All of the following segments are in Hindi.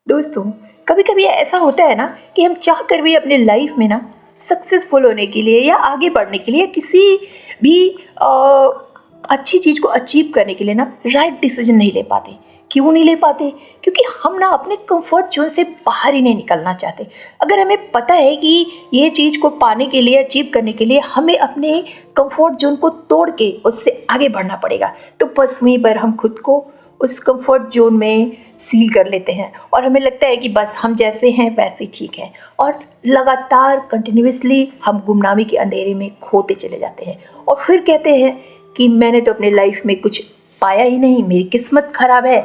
दोस्तों, कभी कभी ऐसा होता है ना कि हम चाह कर भी अपने लाइफ में ना सक्सेसफुल होने के लिए या आगे बढ़ने के लिए किसी भी अच्छी चीज़ को अचीव करने के लिए ना राइट डिसीजन नहीं ले पाते। क्यों नहीं ले पाते? क्योंकि हम ना अपने कंफर्ट जोन से बाहर ही नहीं निकलना चाहते। अगर हमें पता है कि ये चीज़ को पाने के लिए, अचीव करने के लिए हमें अपने कंफर्ट जोन को तोड़ के उससे आगे बढ़ना पड़ेगा, तो बस वहीं पर हम खुद को उस कंफर्ट जोन में सील कर लेते हैं और हमें लगता है कि बस हम जैसे हैं वैसे ठीक है, और लगातार कंटिन्यूसली हम गुमनामी के अंधेरे में खोते चले जाते हैं और फिर कहते हैं कि मैंने तो अपने लाइफ में कुछ पाया ही नहीं, मेरी किस्मत खराब है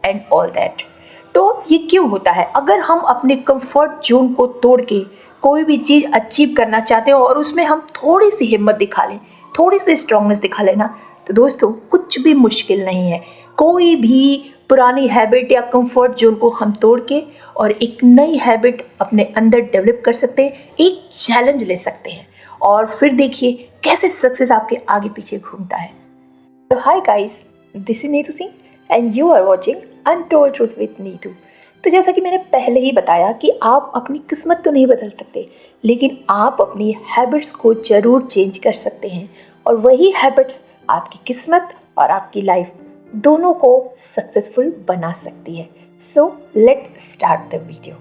एंड ऑल दैट। तो ये क्यों होता है? अगर हम अपने कंफर्ट जोन को तोड़ के कोई भी चीज़ अचीव करना चाहते हो और उसमें हम थोड़ी सी हिम्मत दिखा लें, थोड़ी सी स्ट्रांगनेस दिखा लेना, तो दोस्तों कुछ भी मुश्किल नहीं है। कोई भी पुरानी हैबिट या कंफर्ट जोन को हम तोड़ के और एक नई हैबिट अपने अंदर डेवलप कर सकते हैं, एक चैलेंज ले सकते हैं और फिर देखिए कैसे सक्सेस आपके आगे पीछे घूमता है। तो hi guys, this is Neetu Singh and you are watching untold truth with Neetu. तो जैसा कि मैंने पहले ही बताया कि आप अपनी किस्मत तो नहीं बदल सकते, लेकिन आप अपनी हैबिट्स को ज़रूर चेंज कर सकते हैं और वही हैबिट्स आपकी किस्मत और आपकी लाइफ दोनों को सक्सेसफुल बना सकती है। So let start the video.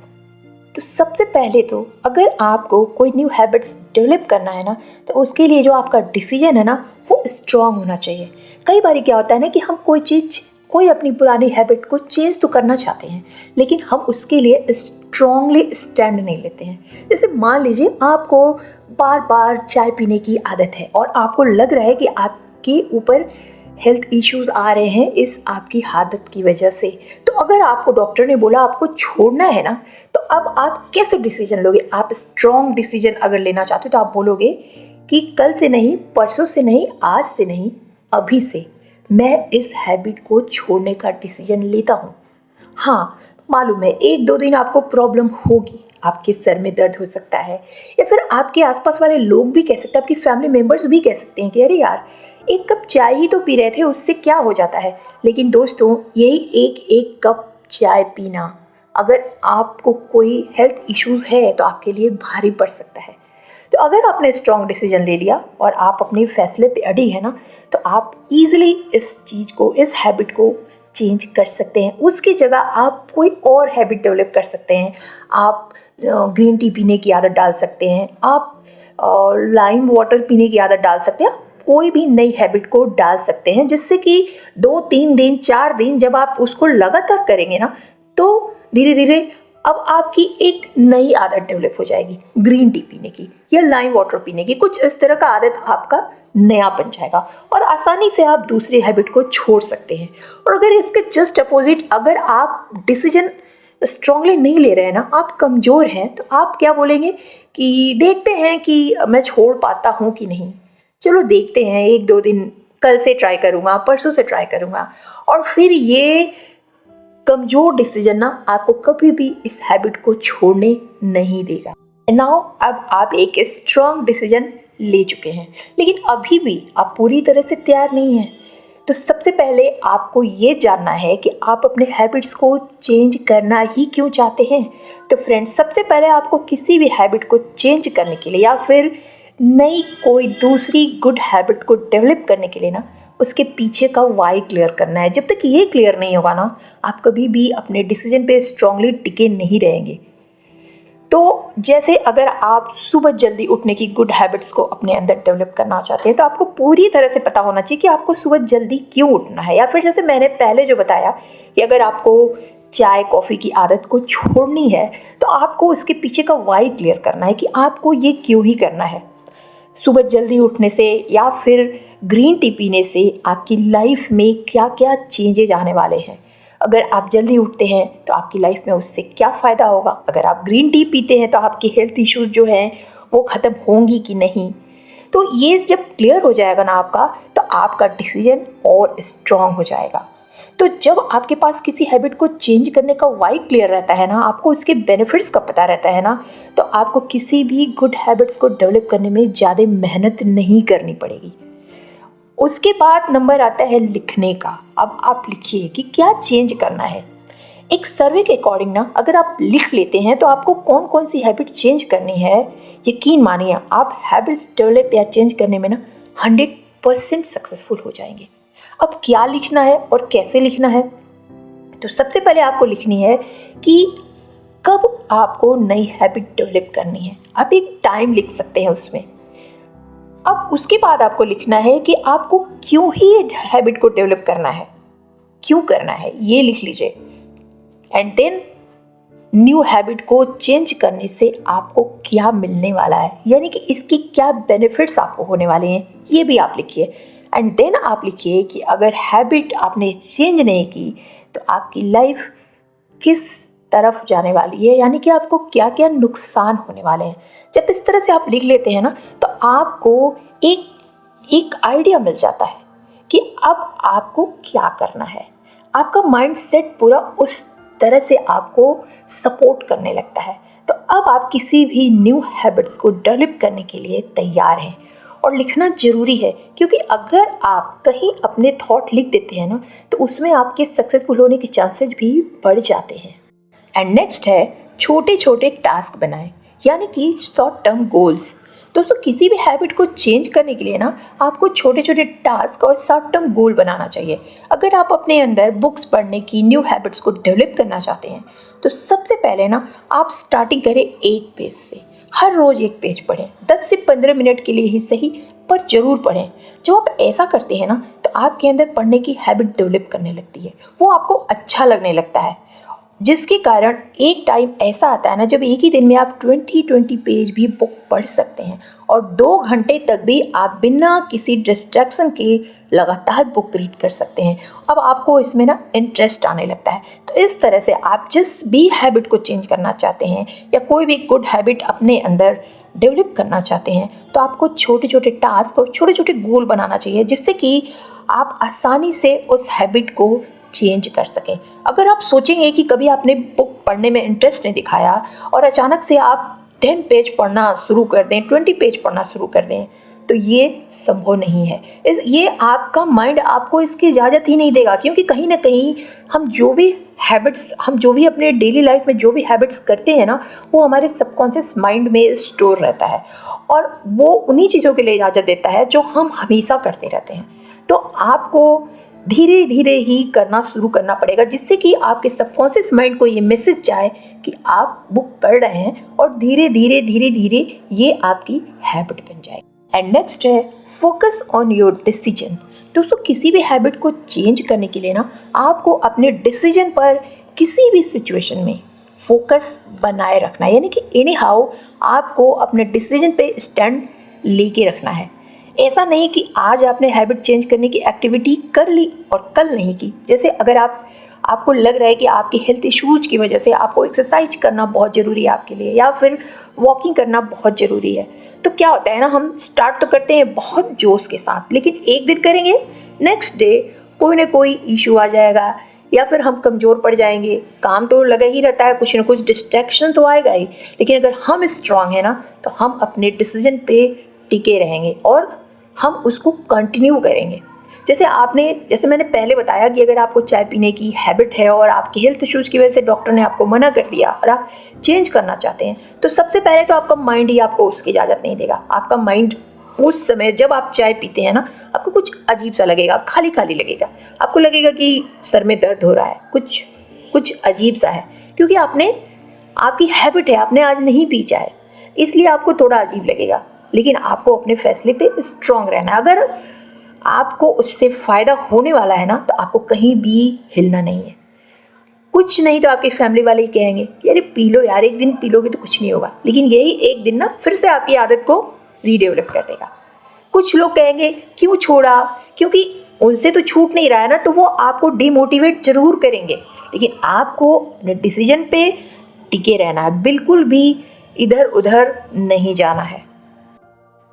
तो सबसे पहले तो अगर आपको कोई न्यू हैबिट्स डेवलप करना है ना, तो उसके लिए जो आपका डिसीजन है ना वो स्ट्रांग होना चाहिए। कई बार क्या होता है ना कि हम कोई अपनी पुरानी हैबिट को चेंज तो करना चाहते हैं, लेकिन हम उसके लिए स्ट्रांगली स्टैंड नहीं लेते हैं। जैसे मान लीजिए आपको बार बार चाय पीने की आदत है और आपको लग रहा है कि आपके ऊपर हेल्थ इश्यूज आ रहे हैं इस आपकी आदत की वजह से। तो अगर आपको डॉक्टर ने बोला आपको छोड़ना है ना, तो अब आप कैसे डिसीजन लोगे? आप स्ट्रॉन्ग डिसीजन अगर लेना चाहते हो तो आप बोलोगे कि कल से नहीं, परसों से नहीं, आज से नहीं, अभी से मैं इस हैबिट को छोड़ने का डिसीजन लेता हूँ। हाँ, मालूम है एक दो दिन आपको प्रॉब्लम होगी, आपके सर में दर्द हो सकता है या फिर आपके आसपास वाले लोग भी कह सकते हैं, आपकी फैमिली मेम्बर्स भी कह सकते हैं कि अरे यार, एक कप चाय ही तो पी रहे थे, उससे क्या हो जाता है। लेकिन दोस्तों, यही एक एक कप चाय पीना अगर आपको कोई हेल्थ इश्यूज है तो आपके लिए भारी पड़ सकता है। तो अगर आपने स्ट्रॉन्ग डिसीजन ले लिया और आप अपने फैसले पे अड़ी है ना, तो आप इजीली इस चीज़ को, इस हैबिट को चेंज कर सकते हैं। उसकी जगह आप कोई और हैबिट डेवलप कर सकते हैं। आप ग्रीन टी पीने की आदत डाल सकते हैं, आप लाइम वाटर पीने की आदत डाल सकते हैं, कोई भी नई हैबिट को डाल सकते हैं, जिससे कि 2-3 दिन, 4 दिन जब आप उसको लगातार करेंगे ना, तो धीरे धीरे अब आपकी एक नई आदत डेवलप हो जाएगी, ग्रीन टी पीने की या लाइम वाटर पीने की। कुछ इस तरह का आदत आपका नया बन जाएगा और आसानी से आप दूसरी हैबिट को छोड़ सकते हैं। और अगर इसके जस्ट अपोजिट, अगर आप डिसीजन स्ट्रांगली नहीं ले रहे हैं ना, आप कमज़ोर हैं, तो आप क्या बोलेंगे कि देखते हैं कि मैं छोड़ पाता हूँ कि नहीं, चलो देखते हैं, 1-2 दिन, कल से ट्राई करूँगा, परसों से ट्राई करूँगा। और फिर ये कमज़ोर डिसीजन ना आपको कभी भी इस हैबिट को छोड़ने नहीं देगा। नाउ अब आप एक स्ट्रांग डिसीजन ले चुके हैं, लेकिन अभी भी आप पूरी तरह से तैयार नहीं हैं। तो सबसे पहले आपको ये जानना है कि आप अपने हैबिट्स को चेंज करना ही क्यों चाहते हैं। तो फ्रेंड्स, सबसे पहले आपको किसी भी हैबिट को चेंज करने के लिए या फिर नई कोई दूसरी गुड हैबिट को डेवलप करने के लिए ना, उसके पीछे का वाई क्लियर करना है। जब तक ये क्लियर नहीं होगा ना, आप कभी भी अपने डिसीजन पे स्ट्रांगली टिके नहीं रहेंगे। तो जैसे अगर आप सुबह जल्दी उठने की गुड हैबिट्स को अपने अंदर डेवलप करना चाहते हैं, तो आपको पूरी तरह से पता होना चाहिए कि आपको सुबह जल्दी क्यों उठना है। या फिर जैसे मैंने पहले जो बताया कि अगर आपको चाय कॉफ़ी की आदत को छोड़नी है, तो आपको उसके पीछे का वाई क्लियर करना है कि आपको ये क्यों ही करना है। सुबह जल्दी उठने से या फिर ग्रीन टी पीने से आपकी लाइफ में क्या क्या चेंजेज आने वाले हैं। अगर आप जल्दी उठते हैं तो आपकी लाइफ में उससे क्या फ़ायदा होगा। अगर आप ग्रीन टी पीते हैं तो आपकी हेल्थ इश्यूज़ जो हैं वो ख़त्म होंगी कि नहीं। तो ये जब क्लियर हो जाएगा ना आपका, तो आपका डिसीजन और स्ट्रॉन्ग हो जाएगा। तो जब आपके पास किसी हैबिट को चेंज करने का वाई क्लियर रहता है ना, आपको उसके बेनिफिट्स का पता रहता है ना, तो आपको किसी भी गुड हैबिट्स को डेवलप करने में ज़्यादा मेहनत नहीं करनी पड़ेगी। उसके बाद नंबर आता है लिखने का। अब आप लिखिए कि क्या चेंज करना है। एक सर्वे के अकॉर्डिंग ना अगर आप लिख लेते हैं तो आपको कौन कौन सी हैबिट चेंज करनी है, यकीन मानिए आप हैबिट्स डेवलप या चेंज करने में ना 100% सक्सेसफुल हो जाएंगे। अब क्या लिखना है और कैसे लिखना है, तो सबसे पहले आपको लिखनी है कि कब आपको नई हैबिट डेवलप करनी है। आप एक टाइम लिख सकते हैं उसमें। अब उसके बाद आपको लिखना है कि आपको क्यों ही हैबिट को डेवलप करना है, क्यों करना है, ये लिख लीजिए। एंड देन न्यू हैबिट को चेंज करने से आपको क्या मिलने वाला है, यानी कि इसके क्या बेनिफिट्स आपको होने वाले हैं, ये भी आप लिखिए। एंड देन आप लिखिए कि अगर हैबिट आपने चेंज नहीं की तो आपकी लाइफ किस तरफ जाने वाली है, यानी कि आपको क्या क्या नुकसान होने वाले हैं। जब इस तरह से आप लिख लेते हैं ना तो आपको एक आइडिया मिल जाता है कि अब आपको क्या करना है। आपका माइंड सेट पूरा उस तरह से आपको सपोर्ट करने लगता है। तो अब आप किसी भी न्यू हैबिट्स को डेवलप करने के लिए तैयार हैं। और लिखना ज़रूरी है, क्योंकि अगर आप कहीं अपने थॉट लिख देते हैं ना तो उसमें आपके सक्सेसफुल होने के चांसेस भी बढ़ जाते हैं। एंड नेक्स्ट है छोटे छोटे टास्क बनाएं, यानी कि शॉर्ट टर्म गोल्स। दोस्तों किसी भी हैबिट को चेंज करने के लिए ना आपको छोटे छोटे टास्क और शॉर्ट टर्म गोल बनाना चाहिए। अगर आप अपने अंदर बुक्स पढ़ने की न्यू हैबिट्स को डेवलप करना चाहते हैं तो सबसे पहले ना आप स्टार्टिंग करें एक पेज से। हर रोज़ एक पेज पढ़ें, 10 से 15 मिनट के लिए ही सही पर ज़रूर पढ़ें। जब आप ऐसा करते हैं ना तो आपके अंदर पढ़ने की हैबिट डेवलप करने लगती है, वो आपको अच्छा लगने लगता है, जिसके कारण एक टाइम ऐसा आता है ना जब एक ही दिन में आप 20 पेज भी बुक पढ़ सकते हैं और 2 घंटे तक भी आप बिना किसी डिस्ट्रैक्शन के लगातार बुक रीड कर सकते हैं। अब आपको इसमें ना इंटरेस्ट आने लगता है। तो इस तरह से आप जिस भी हैबिट को चेंज करना चाहते हैं या कोई भी गुड हैबिट अपने अंदर डेवलप करना चाहते हैं तो आपको छोटे छोटे टास्क और छोटे छोटे गोल बनाना चाहिए, जिससे कि आप आसानी से उस हैबिट को चेंज कर सकें। अगर आप सोचेंगे कि कभी आपने बुक पढ़ने में इंटरेस्ट नहीं दिखाया और अचानक से आप 10 पेज पढ़ना शुरू कर दें, 20 पेज पढ़ना शुरू कर दें, तो ये संभव नहीं है। ये आपका माइंड आपको इसकी इजाज़त ही नहीं देगा, क्योंकि कहीं ना कहीं हम जो भी अपने डेली लाइफ में जो भी हैबिट्स करते हैं ना वो हमारे सबकॉन्शियस माइंड में स्टोर रहता है और वो उन्हीं चीज़ों के लिए इजाज़त देता है जो हम हमेशा करते रहते हैं। तो आपको धीरे धीरे ही करना शुरू करना पड़ेगा, जिससे कि आपके सबकॉन्शियस माइंड को ये मैसेज जाए कि आप बुक पढ़ रहे हैं और धीरे धीरे ये आपकी हैबिट बन जाए। एंड नेक्स्ट है फोकस ऑन योर डिसीजन। दोस्तों किसी भी हैबिट को चेंज करने के लिए ना आपको अपने डिसीजन पर किसी भी सिचुएशन में फोकस बनाए रखना है, यानी कि एनी हाउ आपको अपने डिसीजन पे स्टैंड लेके रखना है। ऐसा नहीं कि आज आपने हैबिट चेंज करने की एक्टिविटी कर ली और कल नहीं की। जैसे अगर आपको लग रहा है कि आपके हेल्थ इश्यूज़ की वजह से आपको एक्सरसाइज करना बहुत ज़रूरी है आपके लिए, या फिर वॉकिंग करना बहुत ज़रूरी है, तो क्या होता है ना, हम स्टार्ट तो करते हैं बहुत जोश के साथ, लेकिन एक दिन करेंगे, नेक्स्ट डे कोई ना कोई इशू आ जाएगा या फिर हम कमज़ोर पड़ जाएंगे। काम तो लगा ही रहता है, कुछ ना कुछ डिस्ट्रैक्शन तो आएगा ही, लेकिन अगर हम स्ट्रांग हैं ना तो हम अपने डिसीजन पे टिके रहेंगे और हम उसको कंटिन्यू करेंगे। जैसे मैंने पहले बताया कि अगर आपको चाय पीने की हैबिट है और आपके हेल्थ इश्यूज़ की वजह से डॉक्टर ने आपको मना कर दिया और आप चेंज करना चाहते हैं, तो सबसे पहले तो आपका माइंड ही आपको उसकी इजाज़त नहीं देगा। आपका माइंड उस समय जब आप चाय पीते हैं ना आपको कुछ अजीब सा लगेगा, खाली खाली लगेगा, आपको लगेगा कि सर में दर्द हो रहा है, कुछ अजीब सा है, क्योंकि आपकी हैबिट है, आपने आज नहीं पी चाय, इसलिए आपको थोड़ा अजीब लगेगा। लेकिन आपको अपने फैसले पे स्ट्रांग रहना है। अगर आपको उससे फ़ायदा होने वाला है ना तो आपको कहीं भी हिलना नहीं है। कुछ नहीं तो आपके फैमिली वाले ही कहेंगे यार पी लो यार, एक दिन पी लोगे तो कुछ नहीं होगा, लेकिन यही एक दिन ना फिर से आपकी आदत को रीडेवलप कर देगा। कुछ लोग कहेंगे क्यों छोड़ा, क्योंकि उनसे तो छूट नहीं रहा है ना, तो वो आपको डिमोटिवेट ज़रूर करेंगे, लेकिन आपको अपने डिसीजन पे टिके रहना है, बिल्कुल भी इधर उधर नहीं जाना है।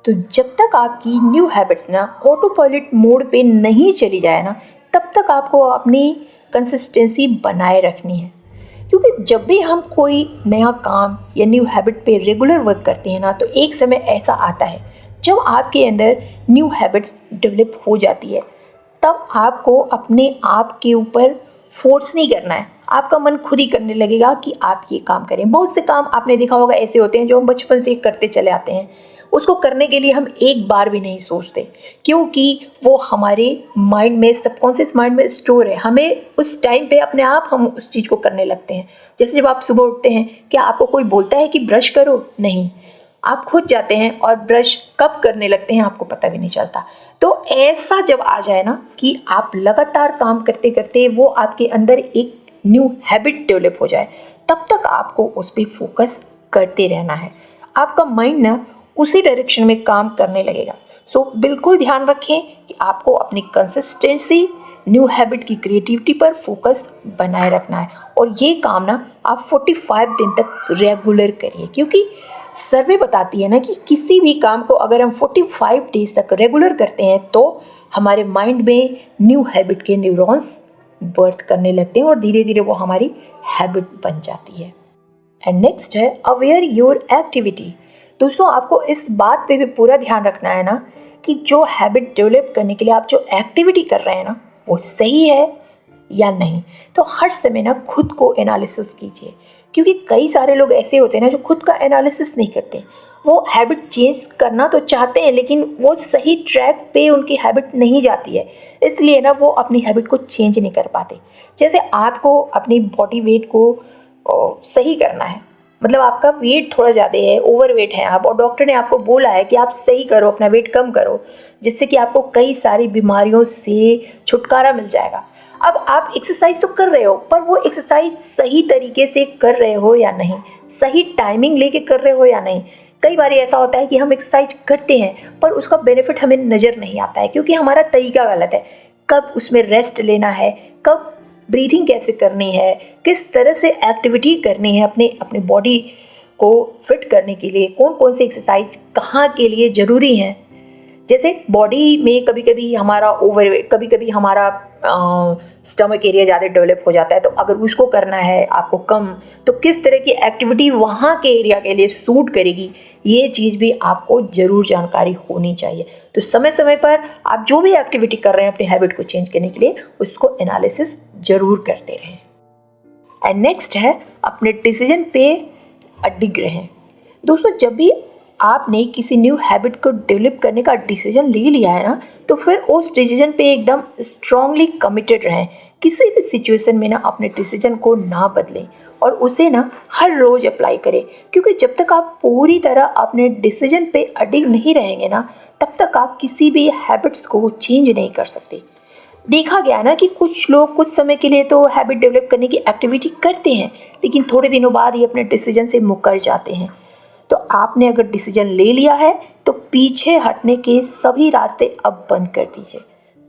तो जब तक आपकी न्यू हैबिट्स ना ऑटो पायलट मोड पे नहीं चली जाए ना, तब तक आपको अपनी कंसिस्टेंसी बनाए रखनी है। क्योंकि जब भी हम कोई नया काम या न्यू हैबिट पे रेगुलर वर्क करते हैं ना, तो एक समय ऐसा आता है जब आपके अंदर न्यू हैबिट्स डेवलप हो जाती है। तब आपको अपने आप के ऊपर फोर्स नहीं करना है, आपका मन खुद ही करने लगेगा कि आप ये काम करें। बहुत से काम आपने देखा होगा ऐसे होते हैं जो हम बचपन से करते चले आते हैं, उसको करने के लिए हम एक बार भी नहीं सोचते, क्योंकि वो हमारे माइंड में, सबकॉन्शियस माइंड में स्टोर है। हमें उस टाइम पे अपने आप हम उस चीज़ को करने लगते हैं। जैसे जब आप सुबह उठते हैं, क्या आपको कोई बोलता है कि ब्रश करो? नहीं, आप खुद जाते हैं और ब्रश कब करने लगते हैं आपको पता भी नहीं चलता। तो ऐसा जब आ जाए ना कि आप लगातार काम करते करते वो आपके अंदर एक न्यू हैबिट डेवलप हो जाए, तब तक आपको उस पर फोकस करते रहना है। आपका माइंड ना उसी डायरेक्शन में काम करने लगेगा। सो बिल्कुल ध्यान रखें कि आपको अपनी कंसिस्टेंसी, न्यू हैबिट की क्रिएटिविटी पर फोकस बनाए रखना है। और ये काम ना आप 45 दिन तक रेगुलर करिए, क्योंकि सर्वे बताती है ना कि किसी भी काम को अगर हम 45 डेज तक रेगुलर करते हैं तो हमारे माइंड में न्यू हैबिट के न्यूरॉन्स बर्थ करने लगते हैं और धीरे धीरे वो हमारी हैबिट बन जाती है। एंड नेक्स्ट है अवेयर योर एक्टिविटी। दोस्तों, आपको इस बात पे भी पूरा ध्यान रखना है ना कि जो हैबिट डेवलप करने के लिए आप जो एक्टिविटी कर रहे हैं ना, वो सही है या नहीं। तो हर समय ना खुद को एनालिसिस कीजिए, क्योंकि कई सारे लोग ऐसे होते हैं ना जो खुद का एनालिसिस नहीं करते। वो हैबिट चेंज करना तो चाहते हैं, लेकिन वो सही ट्रैक पे उनकी हैबिट नहीं जाती है, इसलिए ना वो अपनी हैबिट को चेंज नहीं कर पाते। जैसे आपको अपनी बॉडी वेट को सही करना है, मतलब आपका वेट थोड़ा ज़्यादा है, ओवर वेट है आप, और डॉक्टर ने आपको बोला है कि आप सही करो, अपना वेट कम करो, जिससे कि आपको कई सारी बीमारियों से छुटकारा मिल जाएगा। अब आप एक्सरसाइज तो कर रहे हो, पर वो एक्सरसाइज सही तरीके से कर रहे हो या नहीं, सही टाइमिंग लेके कर रहे हो या नहीं। कई बार ऐसा होता है कि हम एक्सरसाइज करते हैं पर उसका बेनिफिट हमें नज़र नहीं आता है, क्योंकि हमारा तरीका गलत है। कब उसमें रेस्ट लेना है, कब ब्रीथिंग कैसे करनी है, किस तरह से एक्टिविटी करनी है अपने अपने बॉडी को फिट करने के लिए, कौन कौन से एक्सरसाइज कहाँ के लिए ज़रूरी हैं। जैसे बॉडी में कभी कभी हमारा ओवरवेट, कभी कभी हमारा स्टमक एरिया ज़्यादा डेवलप हो जाता है, तो अगर उसको करना है आपको कम, तो किस तरह की एक्टिविटी वहाँ के एरिया के लिए सूट करेगी, ये चीज़ भी आपको ज़रूर जानकारी होनी चाहिए। तो समय समय पर आप जो भी एक्टिविटी कर रहे हैं अपनी हैबिट को चेंज करने के लिए, उसको एनालिसिस ज़रूर करते रहें। एंड नेक्स्ट है अपने डिसीजन पे अडिग रहें। दोस्तों, जब भी आपने किसी न्यू हैबिट को डेवलप करने का डिसीजन ले लिया है ना, तो फिर उस डिसीजन पे एकदम स्ट्रांगली कमिटेड रहें। किसी भी सिचुएशन में ना अपने डिसीजन को ना बदलें और उसे ना हर रोज़ अप्लाई करें, क्योंकि जब तक आप पूरी तरह अपने डिसीजन पे अडिग नहीं रहेंगे ना, तब तक आप किसी भी हैबिट्स को चेंज नहीं कर सकते। देखा गया ना कि कुछ लोग कुछ समय के लिए तो हैबिट डेवलप करने की एक्टिविटी करते हैं, लेकिन थोड़े दिनों बाद ही अपने डिसीजन से मुकर जाते हैं। तो आपने अगर डिसीजन ले लिया है तो पीछे हटने के सभी रास्ते अब बंद कर दीजिए,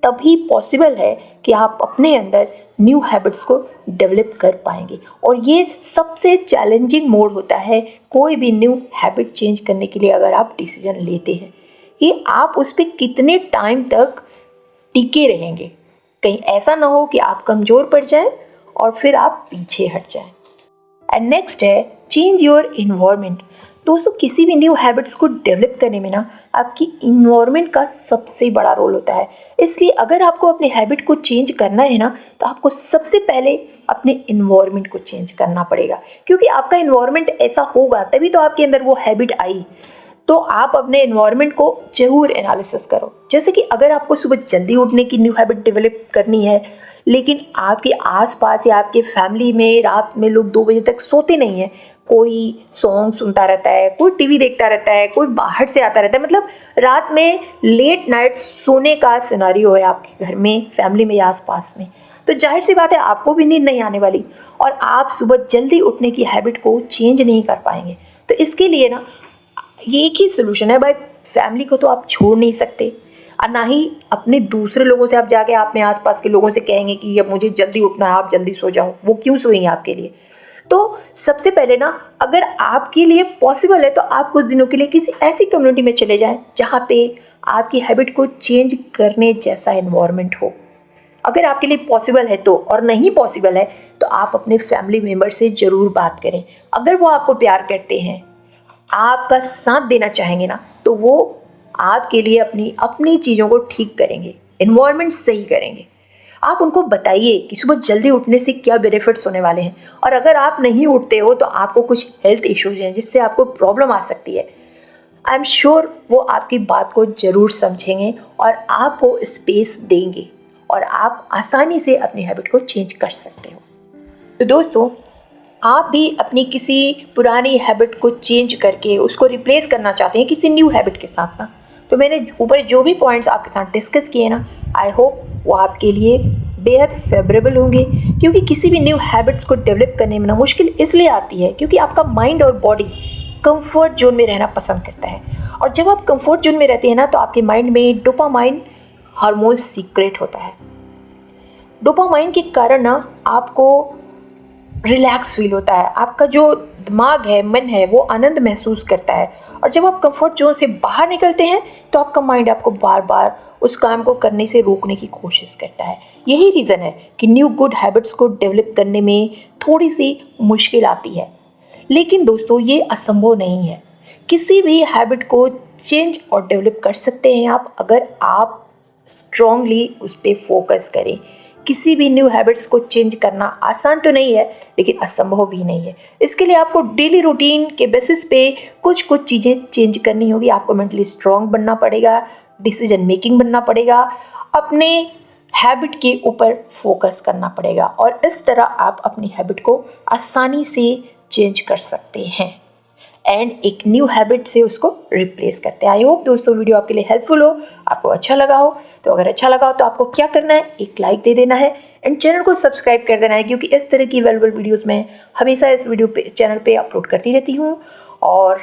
तभी पॉसिबल है कि आप अपने अंदर न्यू हैबिट्स को डेवलप कर पाएंगे। और ये सबसे चैलेंजिंग मोड होता है कोई भी न्यू हैबिट चेंज करने के लिए। अगर आप डिसीजन लेते हैं, ये आप उस पर कितने टाइम तक टिके रहेंगे, कहीं ऐसा ना हो कि आप कमज़ोर पड़ जाएं और फिर आप पीछे हट जाएं। एंड नेक्स्ट है चेंज योर इन्वायरमेंट। दोस्तों, किसी भी न्यू हैबिट्स को डेवलप करने में ना आपकी इन्वायरमेंट का सबसे बड़ा रोल होता है। इसलिए अगर आपको अपने हैबिट को चेंज करना है ना, तो आपको सबसे पहले अपने इन्वायरमेंट को चेंज करना पड़ेगा, क्योंकि आपका इन्वायरमेंट ऐसा होगा तभी तो आपके अंदर वो हैबिट आई। तो आप अपने इन्वायरमेंट को ज़रूर एनालिसिस करो। जैसे कि अगर आपको सुबह जल्दी उठने की न्यू हैबिट डेवलप करनी है, लेकिन आपके आसपास या आपके फैमिली में रात में लोग 2 बजे तक सोते नहीं हैं, कोई सॉन्ग सुनता रहता है, कोई टीवी देखता रहता है, कोई बाहर से आता रहता है, मतलब रात में लेट नाइट सोने का सिनेरियो है आपके घर में, फैमिली में या आसपास में, तो जाहिर सी बात है आपको भी नींद नहीं आने वाली और आप सुबह जल्दी उठने की हैबिट को चेंज नहीं कर पाएंगे। तो इसके लिए ना ये एक ही सोल्यूशन है भाई, फैमिली को तो आप छोड़ नहीं सकते और ना ही अपने दूसरे लोगों से आप जाके अपने आसपास के लोगों से कहेंगे कि अब मुझे जल्दी उठना है, आप जल्दी सो जाओ। वो क्यों सोएंगे आपके लिए? तो सबसे पहले ना, अगर आपके लिए पॉसिबल है तो आप कुछ दिनों के लिए किसी ऐसी कम्युनिटी में चले जाएं जहाँ पे आपकी हैबिट को चेंज करने जैसा एनवायरनमेंट हो। अगर आपके लिए पॉसिबल है तो, और नहीं पॉसिबल है तो आप अपने फैमिली मेम्बर से ज़रूर बात करें। अगर वो आपको प्यार करते हैं, आपका साथ देना चाहेंगे ना, तो वो आपके लिए अपनी अपनी चीज़ों को ठीक करेंगे, एनवायरनमेंट सही करेंगे। आप उनको बताइए कि सुबह जल्दी उठने से क्या बेनिफिट्स होने वाले हैं, और अगर आप नहीं उठते हो तो आपको कुछ हेल्थ इश्यूज हैं जिससे आपको प्रॉब्लम आ सकती है। आई एम श्योर वो आपकी बात को ज़रूर समझेंगे और आपको स्पेस देंगे और आप आसानी से अपनी हैबिट को चेंज कर सकते हो। तो दोस्तों, आप भी अपनी किसी पुरानी हैबिट को चेंज करके उसको रिप्लेस करना चाहते हैं किसी न्यू हैबिट के साथ ना, तो मैंने ऊपर जो भी पॉइंट्स आपके साथ डिस्कस किए ना, आई होप वो आपके लिए बेहद फेवरेबल होंगे। क्योंकि किसी भी न्यू हैबिट्स को डेवलप करने में ना मुश्किल इसलिए आती है क्योंकि आपका माइंड और बॉडी कंफर्ट जोन में रहना पसंद करता है, और जब आप कंफर्ट जोन में रहते हैं ना तो आपके माइंड में डोपामाइन हार्मोन सीक्रेट होता है। डोपामाइन के कारण ना आपको रिलैक्स फील होता है, आपका जो दिमाग है, मन है, वो आनंद महसूस करता है। और जब आप कंफर्ट जोन से बाहर निकलते हैं तो आपका माइंड आपको बार बार उस काम को करने से रोकने की कोशिश करता है। यही रीज़न है कि न्यू गुड हैबिट्स को डेवलप करने में थोड़ी सी मुश्किल आती है। लेकिन दोस्तों, ये असंभव नहीं है। किसी भी हैबिट को चेंज और डेवलप कर सकते हैं आप, अगर आप स्ट्रांगली उस पर फोकस करें। किसी भी न्यू हैबिट्स को चेंज करना आसान तो नहीं है, लेकिन असंभव भी नहीं है। इसके लिए आपको डेली रूटीन के बेसिस पे कुछ कुछ चीज़ें चेंज करनी होगी। आपको मेंटली स्ट्रांग बनना पड़ेगा, डिसीजन मेकिंग बनना पड़ेगा, अपने हैबिट के ऊपर फोकस करना पड़ेगा, और इस तरह आप अपनी हैबिट को आसानी से चेंज कर सकते हैं एंड एक न्यू हैबिट से उसको रिप्लेस करते हैं। आई होप दोस्तों वीडियो आपके लिए हेल्पफुल हो, आपको अच्छा लगा हो। तो अगर अच्छा लगा हो तो आपको क्या करना है, एक लाइक दे देना है एंड चैनल को सब्सक्राइब कर देना है, क्योंकि इस तरह की वैल्यूएबल वीडियोस मैं हमेशा इस वीडियो पे चैनल पे अपलोड करती रहती हूँ। और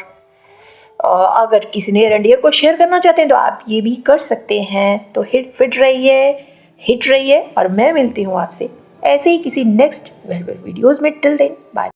अगर किसी नियर एंड डियर को शेयर करना चाहते हैं तो आप ये भी कर सकते हैं। तो हिट रहिए और मैं मिलती हूँ आपसे ऐसे ही किसी नेक्स्ट वैल्यूएबल वीडियोज़ में। Till then bye.